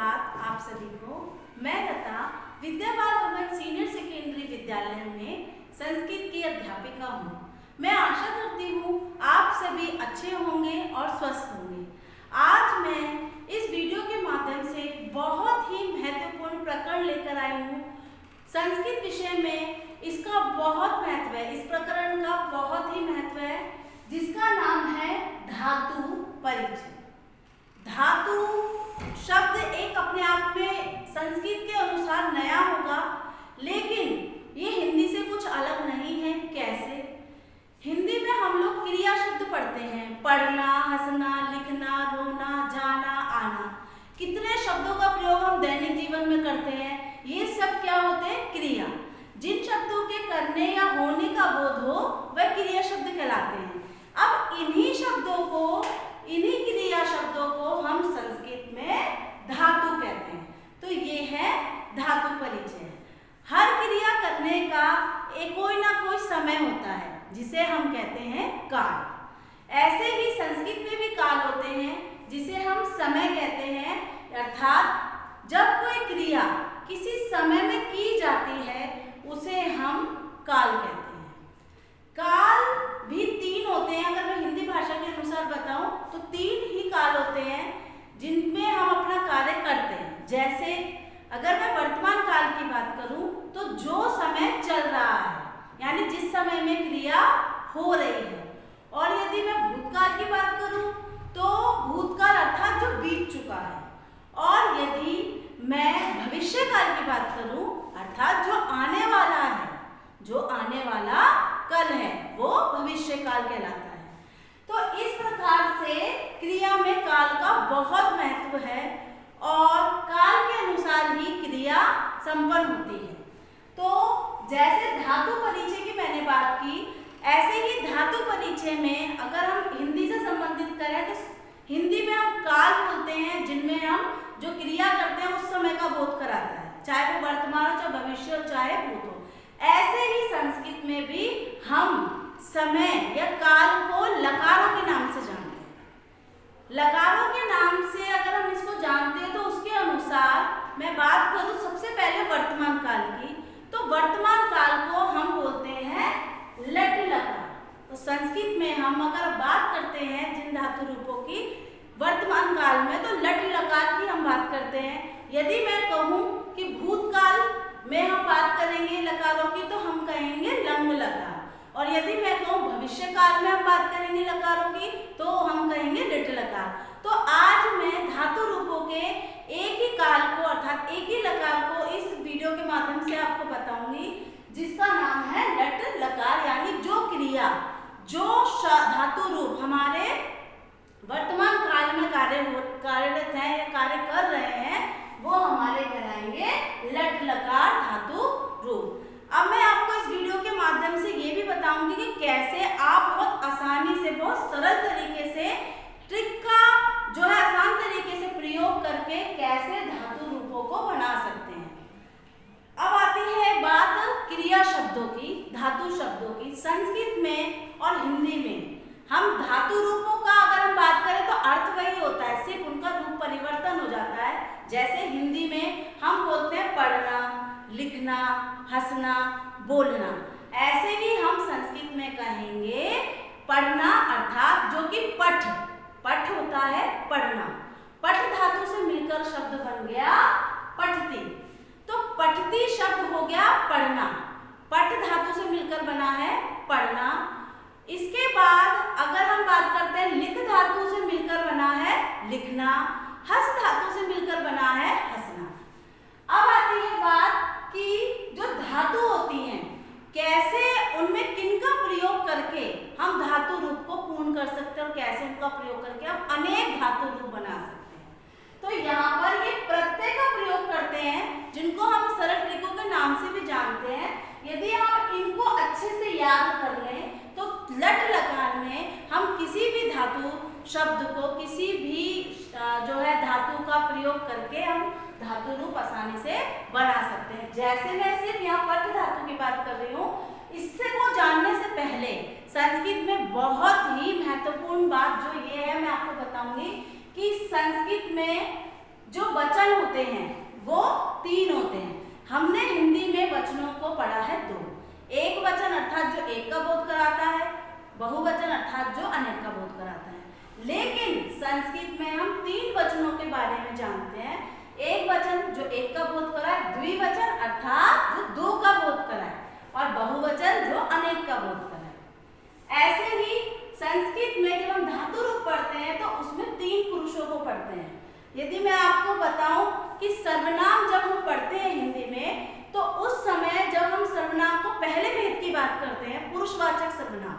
सुप्रभात आप सभी को। मैं लता विद्या बाल भवन सीनियर सेकेंडरी विद्यालय में संस्कृत की अध्यापिका हूँ। मैं आशा करती हूँ आप सभी अच्छे होंगे और स्वस्थ होंगे। आज मैं इस वीडियो के माध्यम से बहुत ही महत्वपूर्ण प्रकरण लेकर आई हूँ। संस्कृत विषय में इसका बहुत महत्व है, इस प्रकरण का बहुत ही महत्व है, जिसका नाम है धातु परिचय। धातु शब्द एक अपने आप में संस्कृत के अनुसार नया होगा, लेकिन ये हिंदी से कुछ अलग नहीं है। कैसे? हिंदी में हम लोग क्रिया शब्द पढ़ते हैं, पढ़ना, हंसना, लिखना, रोना, जाना, आना। कितने शब्दों का प्रयोग हम दैनिक जीवन में करते हैं, ये सब क्या होते हैं? क्रिया। जिन शब्दों के करने या होने का बोध हो वह क्रिया शब्द कहलाते हैं। अब इन्हीं शब्दों को, इन्हीं क्रिया शब्दों को हम संस्कृत में धातु कहते हैं। तो ये है धातु परिचय। हर क्रिया करने का एक कोई ना कोई समय होता है, जिसे हम कहते हैं काल। ऐसे ही संस्कृत में भी काल होते हैं, जिसे हम समय कहते हैं। अर्थात जब कोई क्रिया किसी समय में की जाती है उसे हम काल कहते हैं। काल भी तीन होते हैं। अगर मैं हिंदी भाषा के अनुसार बताऊं तो तीन ही काल होते हैं जिनमें हम अपना कार्य करते हैं। जैसे अगर मैं वर्तमान काल की बात करूं तो जो समय चल रहा है, यानी जिस समय में क्रिया हो रही है। और यदि मैं भूतकाल की बात करूं तो भूतकाल अर्थात जो बीत चुका है। और यदि मैं भविष्य काल की बात करूं अर्थात जो आने वाला है, जो आने वाला कल है, वो भविष्य काल कहलाता है। तो इस प्रकार से क्रिया में काल का बहुत महत्व है और काल के अनुसार ही क्रिया संपन्न होती है। तो जैसे धातु परिचय की मैंने बात की, ऐसे ही धातु परिचय में अगर हम हिंदी से संबंधित करें तो हिंदी में हम काल बोलते हैं, जिनमें हम जो क्रिया करते हैं उस समय का बोध कराता है, चाहे वो वर्तमान हो, चाहे भविष्य हो, चाहे भूत हो। ऐसे ही संस्कृत में भी हम समय या काल को लकारों के नाम से जानते हैं। लकारों के नाम से अगर हम इसको जानते हैं तो उसके अनुसार मैं बात करूं सबसे पहले वर्तमान काल की, तो वर्तमान काल को हम बोलते हैं लट लकार। तो संस्कृत में हम अगर बात करते हैं जिन धातु रूपों की वर्तमान काल में, तो लट लकार की हम बात करते हैं। यदि मैं कहूँ कि भूतकाल में हम बात करेंगे लकारों की तो हम कहेंगे लंग लकार। और यदि मैं कहूँ भविष्य काल में हम बात करेंगे लकारों की तो हम कहेंगे लिट लकार। तो आज मैं धातु रूपों के एक ही काल को अर्थात एक ही लकार को इस वीडियो के माध्यम से आपको बताऊंगी, जिसका नाम है लट लकार। यानी जो क्रिया, जो धातु रूप हमारे वर्तमान काल में कार्यरत है या कार्य कर रहे हैं, वो हमारे कहलाएंगे लट लकार धातु रूप। अब मैं आपको इस वीडियो के माध्यम से ये भी बताऊंगी कि कैसे आप बहुत आसानी से, बहुत सरल तरीके से ट्रिक का जो है आसान तरीके से प्रयोग करके कैसे धातु रूपों को बना सकते हैं। अब आती है बात क्रिया शब्दों की, धातु शब्दों की। संस्कृत में और हिंदी में हम धातु रूपों का अगर हम बात करें तो अर्थ वही होता है, सिर्फ उनका रूप परिवर्तन हो जाता है। जैसे हिंदी में हम बोलते हैं पढ़ना, लिखना, हंसना, बोलना, ऐसे ही हम संस्कृत में कहेंगे पढ़ना अर्थात जो कि पठ, पठ होता है पढ़ना। पठ धातु से मिलकर शब्द बन गया पठती, तो पठती शब्द हो गया पढ़ना। पठ धातु से मिलकर बना है पढ़ना। इसके बाद अगर हम बात करते हैं लिख धातु से मिलकर बना है लिखना, हस धातु से मिलकर बना है हंसना। अब आती है बात कि जो धातु होती हैं, कैसे उनमें किनका प्रयोग करके हम धातु रूप को पूर्ण कर सकते हैं और कैसे उनका प्रयोग करके हम अनेक धातु रूप बना सकते हैं। तो यहाँ पर ये प्रत्यय का प्रयोग करते हैं, जिनको हम सरल ट्रिकों के नाम से भी जानते हैं। यदि हम इनको अच्छे से याद कर लें तो लट लकार में हम किसी भी धातु शब्द को, किसी भी जो है धातु का प्रयोग करके हम धातु रूप आसानी से बना सकते हैं। जैसे मैं सिर्फ यहाँ पठ धातु की बात कर रही हूँ, इससे को जानने से पहले संस्कृत में बहुत ही महत्वपूर्ण बात जो ये है मैं आपको बताऊंगी कि संस्कृत में जो वचन होते हैं वो 3 होते हैं। हमने हिंदी में वचनों को पढ़ा है 2। एक वचन अर्थात जो एक का बोध कराता है, बहुवचन अर्थात जो अनेक का बोध कराता है। लेकिन संस्कृत में हम 3 वचनों के बारे में जानते हैं। एक वचन जो एक का बोध कराए, द्विवचन अर्थात जो 2 का बोध कराए, और बहुवचन जो अनेक का बोध कराए। ऐसे ही संस्कृत में जब हम धातु रूप पढ़ते हैं तो उसमें 3 पुरुषों को पढ़ते हैं। यदि मैं आपको बताऊं कि सर्वनाम जब हम पढ़ते हैं हिंदी में, तो उस समय जब हम सर्वनाम को पहले भेद की बात करते हैं, पुरुषवाचक सर्वनाम,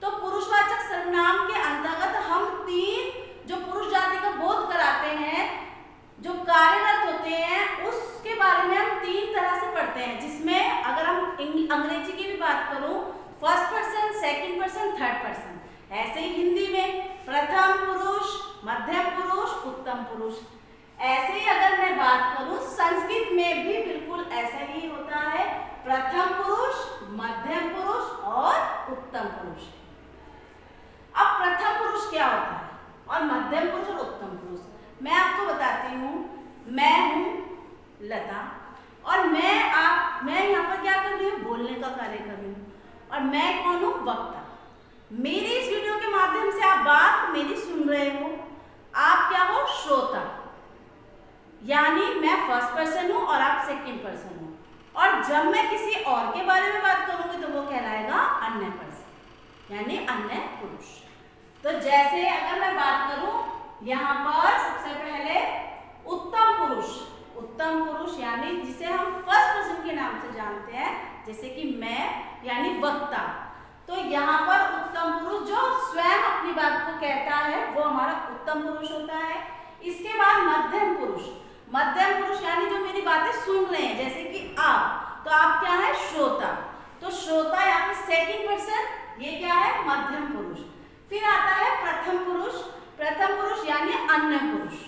तो पुरुषवाचक सर्वनाम के अंतर्गत हम 3 जो पुरुष जाति का बोध कराते हैं, जो कार्यरत होते हैं, उसके बारे में हम 3 तरह से पढ़ते हैं। जिसमें अगर हम अंग्रेजी की भी बात करूं, first person, second person, third person. ऐसे ही हिंदी में प्रथम पुरुष, मध्यम पुरुष, उत्तम पुरुष। ऐसे ही अगर मैं बात करूं संस्कृत में भी बिल्कुल ऐसा ही होता है, प्रथम पुरुष, मध्यम पुरुष और उत्तम पुरुष। अब प्रथम पुरुष क्या होता है और मध्यम पुरुष और उत्तम पुरुष, मैं आपको बताती हूँ। मैं हूँ लता और मैं यहाँ पर क्या कर रही हूँ, बोलने का कार्य कर रही हूँ। और मैं कौन हूँ, वक्ता। मेरी इस वीडियो के माध्यम से आप बात मेरी सुन रहे हो, आप क्या हो, श्रोता। यानी मैं फर्स्ट पर्सन हूँ और आप सेकंड पर्सन हो। और जब मैं किसी और के बारे में बात करूंगी तो वो कहलाएगा अन्य पर्सन, यानी अन्य पुरुष। तो जैसे अगर मैं बात करूं यहाँ पर सबसे पहले उत्तम पुरुष, उत्तम पुरुष यानी जिसे हम फर्स्ट पर्सन के नाम से जानते हैं, जैसे कि मैं यानी वक्ता। तो यहाँ पर उत्तम पुरुष जो स्वयं अपनी बात को कहता है वो हमारा उत्तम पुरुष होता है। इसके बाद मध्यम पुरुष, मध्यम पुरुष यानी जो मेरी बातें सुन रहे हैं, जैसे कि आप, तो आप क्या है, श्रोता। तो श्रोता यहाँ पे सेकंड पर्सन, ये क्या है, मध्यम पुरुष। फिर आता है प्रथम पुरुष, प्रथम पुरुष यानी अन्य पुरुष।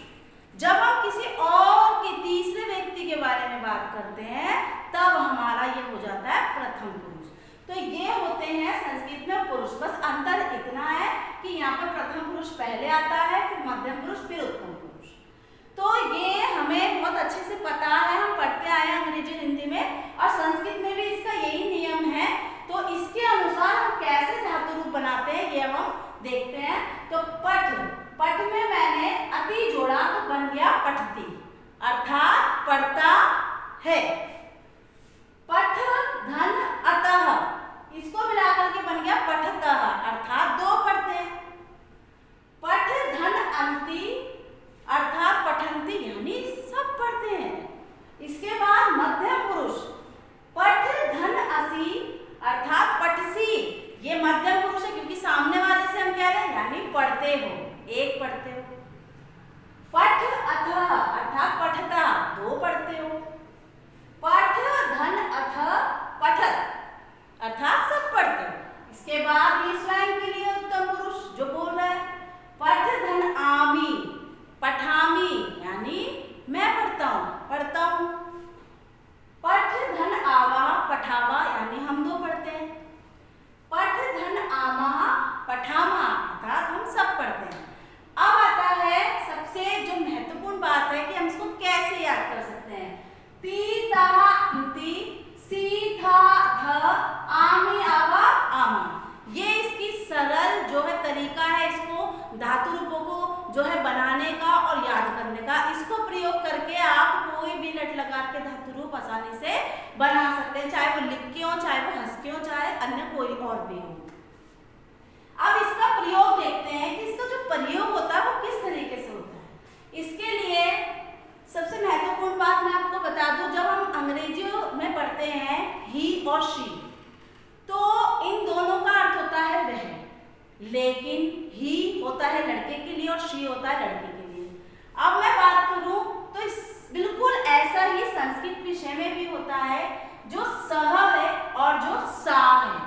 जब हम किसी और के तीसरे व्यक्ति के बारे में बात करते हैं तब हमारा ये हो जाता है प्रथम पुरुष। तो ये होते हैं संस्कृत में पुरुष। बस अंतर इतना है कि यहाँ पर प्रथम पुरुष पहले आता है, फिर मध्यम पुरुष, फिर उत्तम पुरुष। तो ये हमें बहुत अच्छे से पता है, हम पढ़ते आए हैं अंग्रेजी हिंदी में, और संस्कृत में भी इसका यही नियम है। तो इसके अनुसार हम कैसे धातु रूप बनाते हैं ये हम देखते हैं। तो पठ, पठ में मैंने अति जोड़ा तो बन गया पठती, अर्थात पढ़ता है। पठ धन अतः, इसको मिलाकर के बन गया पठतः, अर्थात 2 पढ़ते हैं। पठ धन अंति अर्थात पठंती, यानी सब पढ़ते हैं। इसके बाद मध्यम पुरुष, पठ धन असि अर्थात पठसी, ये मध्यम पुरुष है क्योंकि सामने वाले से हम कह रहे हैं यानी पढ़ते हो, एक पढ़ते हो। पठ अथः अर्थात पठता, 2 पढ़ते हो। पठ धन अथ पठत अर्थात सब पढ़ते हो। इसके बाद ये स्वयं के लिए उत्तम पुरुष जो बोल रहा है, पठ धन आमी पठामी, यानी मैं पढ़ता हूँ, पढ़ता हूँ। पठ धन आवा पठावा, यानी हम 2 पढ़ते हैं। पठ धन आमा पठामा, अर्थात हम सब पढ़ते हैं। अब आता है सबसे जो महत्वपूर्ण बात है कि हम इसको कैसे याद कर सकते हैं। ती ता अंति, सी था ध, आमी आवा आमा, ये इसकी सरल जो है तरीका है इसको धातु रूपों को जो है बनाने का और याद करने का। इसको प्रयोग करके आप कोई भी लट लकार के धातु रूप आसानी से बना सकते हैं, चाहे वो लिख के हो, चाहे वो हंस के हो, चाहे अन्य कोई और भी हो। अब इसका प्रयोग देखते हैं कि इसका जो प्रयोग होता है वो किस तरीके से होता है। इसके लिए सबसे महत्वपूर्ण बात मैं आपको बता दूं, जब हम अंग्रेजी में पढ़ते हैं ही और शी, तो इन दोनों का अर्थ होता है वह, लेकिन ही होता है लड़के के लिए और शी होता है लड़की के लिए। अब मैं बात करूं तो बिल्कुल ऐसा ही संस्कृत विषय में भी होता है, जो सह है और जो सा है,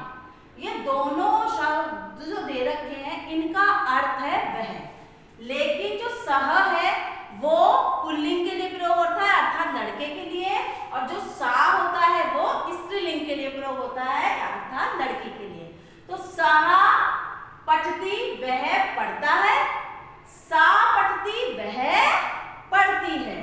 ये दोनों शब्द जो दे रखे हैं इनका अर्थ है वह। लेकिन जो सह है वो पुल्लिंग के लिए प्रयोग होता है अर्थात लड़के के लिए, और जो सा होता है वो स्त्रीलिंग के लिए प्रयोग होता है अर्थात लड़की के लिए। तो सा पठती, वह पढ़ता है, सा पठती, वह पढ़ती है।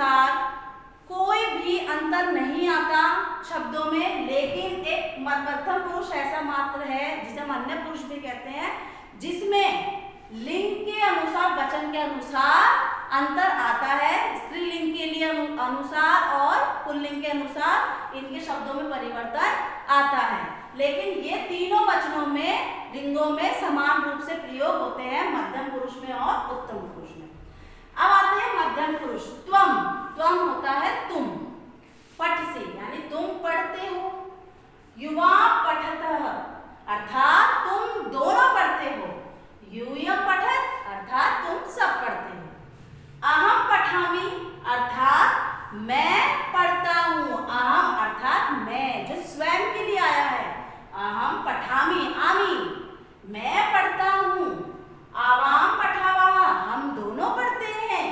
अनुसार कोई भी अंतर नहीं आता शब्दों में, लेकिन एक प्रथम पुरुष ऐसा मात्र है जिसे हम अन्य पुरुष भी कहते हैं, जिसमें लिंग के अनुसार, वचन के अनुसार अंतर आता है। स्त्रीलिंग के लिए अनुसार और पुल्लिंग के अनुसार इनके शब्दों में परिवर्तन आता है, लेकिन ये तीनों वचनों में, लिंगों में समान रूप से प्रयोग होते हैं, मध्यम पुरुष में और उत्तम पुरुष में। अब आते हैं मध्यम पुरुष। त्वम, त्वम होता है तुम, पठ से यानी तुम पढ़ते हो। युवा पठतः अर्थात तुम दोनों पढ़ते हो। यूयं पठत अर्थात तुम सब पढ़ते हो। अहम पठामि अर्थात मैं पढ़ता हूँ। अहम अर्थात मैं, जो स्वयं के लिए आया है। अहम पठामि, आमि मैं पढ़ता हूँ। आवाम पठावः हम दोनों पढ़ते हैं।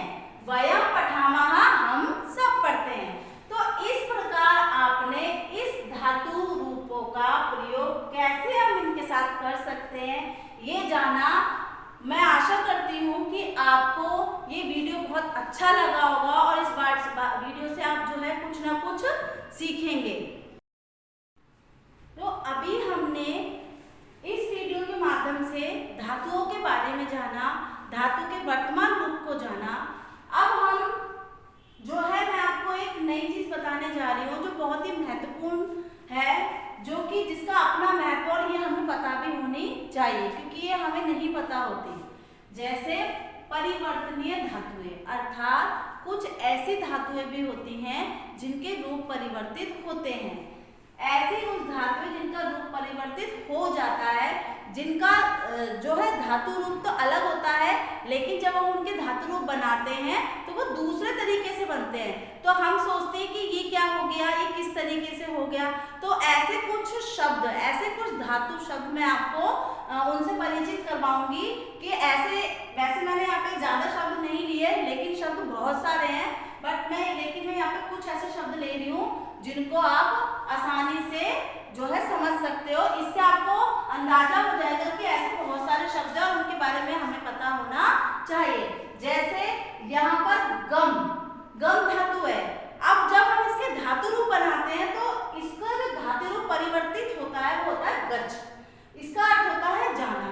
वयं पठामः हम सब पढ़ते हैं। तो इस प्रकार आपने इस धातु रूपों का प्रयोग कैसे हम इनके साथ कर सकते हैं ये जाना। मैं आशा करती हूँ कि आपको ये वीडियो बहुत अच्छा लगा होगा और इस वीडियो से आप जो है कुछ ना कुछ सीखेंगे। तो अभी हमने इस वीडियो के माध्यम से धातुओं के बारे में जाना, धातु के वर्तमान रूप को जाना। अब हम जो है, मैं आपको एक नई चीज बताने जा रही हूँ जो बहुत ही महत्वपूर्ण है, जो कि जिसका अपना महत्व और ये हमें पता भी होनी चाहिए, क्योंकि ये हमें नहीं पता होती। जैसे परिवर्तनीय धातुएं, अर्थात कुछ ऐसी धातुएं भी होती हैं जिनके रूप परिवर्तित होते हैं। ऐसी कुछ धातुएं जिनका रूप परिवर्तित हो जाता है, जिनका जो है धातु रूप तो अलग होता है, लेकिन जब हम उनके धातु रूप बनाते हैं तो वो दूसरे तरीके से बनते हैं। तो हम सोचते हैं कि ये क्या हो गया, ये किस तरीके से हो गया। तो ऐसे कुछ शब्द, ऐसे कुछ धातु शब्द मैं आपको उनसे परिचित करवाऊंगी कि ऐसे, वैसे मैंने यहाँ पे ज्यादा शब्द नहीं लिए, लेकिन शब्द बहुत सारे हैं, लेकिन मैं यहाँ पे कुछ ऐसे शब्द ले रही हूँ जिनको आप आसानी से जो है समझ सकते हो। इससे आपको अंदाजा हो जाएगा कि ऐसे बहुत सारे शब्द हैं और उनके बारे में हमें पता होना चाहिए। जैसे यहाँ पर गम, गम धातु है। अब जब हम इसके धातु रूप बनाते हैं तो इसका जो धातु रूप परिवर्तित होता है वो होता है गच्छ। इसका अर्थ होता है जाना।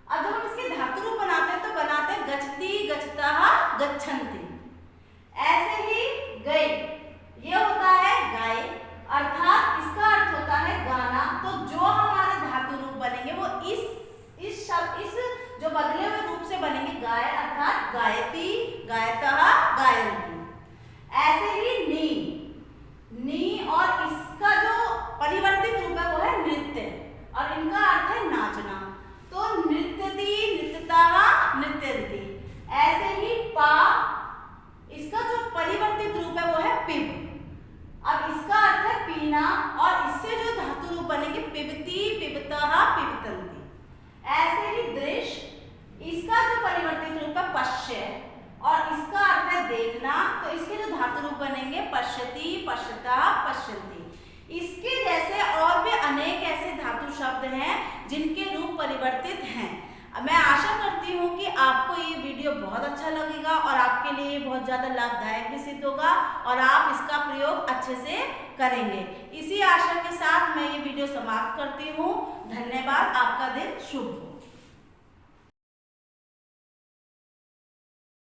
अब जब हम इसके धातु रूप बनाते हैं तो बनाते हैं गच्छति, गच्छतः, गच्छन्ति। ऐसे ही गई, ये होता है गाय, अर्थात इसका अर्थ होता है गाना। तो जो हमारे धातु रूप बनेंगे वो इस शब्द, इस जो बदले हुए रूप से बनेंगे, गाय अर्थात गायति, गायतः, गायन्ति। ऐसे ही नी, नी और इसका जो परिवर्तित रूप है वो है नृत्य और इनका अर्थ है नाचना। तो नृत्यति, नृत्यतः, नृत्यन्ति। ऐसे ही पा, इसका जो परिवर्तित रूप है वो है पिब। अब इसका अर्थ है पीना और इससे जो धातु रूप बनेंगे पिबती, पिबतः, पिबतन्ति। ऐसे ही दृश्य, इसका जो परिवर्तित रूप है पश्य और इसका अर्थ है देखना। तो इसके जो धातु रूप बनेंगे पश्यति, पश्यतः, पश्यन्ति। इसके जैसे और भी अनेक ऐसे धातु शब्द हैं जिनके रूप परिवर्तित हैं। मैं आशा करती हूँ कि आपको ये वीडियो बहुत अच्छा लगेगा और आपके लिए बहुत ज़्यादा लाभदायक भी सिद्ध होगा और आप इसका प्रयोग अच्छे से करेंगे। इसी आशा के साथ मैं ये वीडियो समाप्त करती हूँ। धन्यवाद। आपका दिन शुभ हो।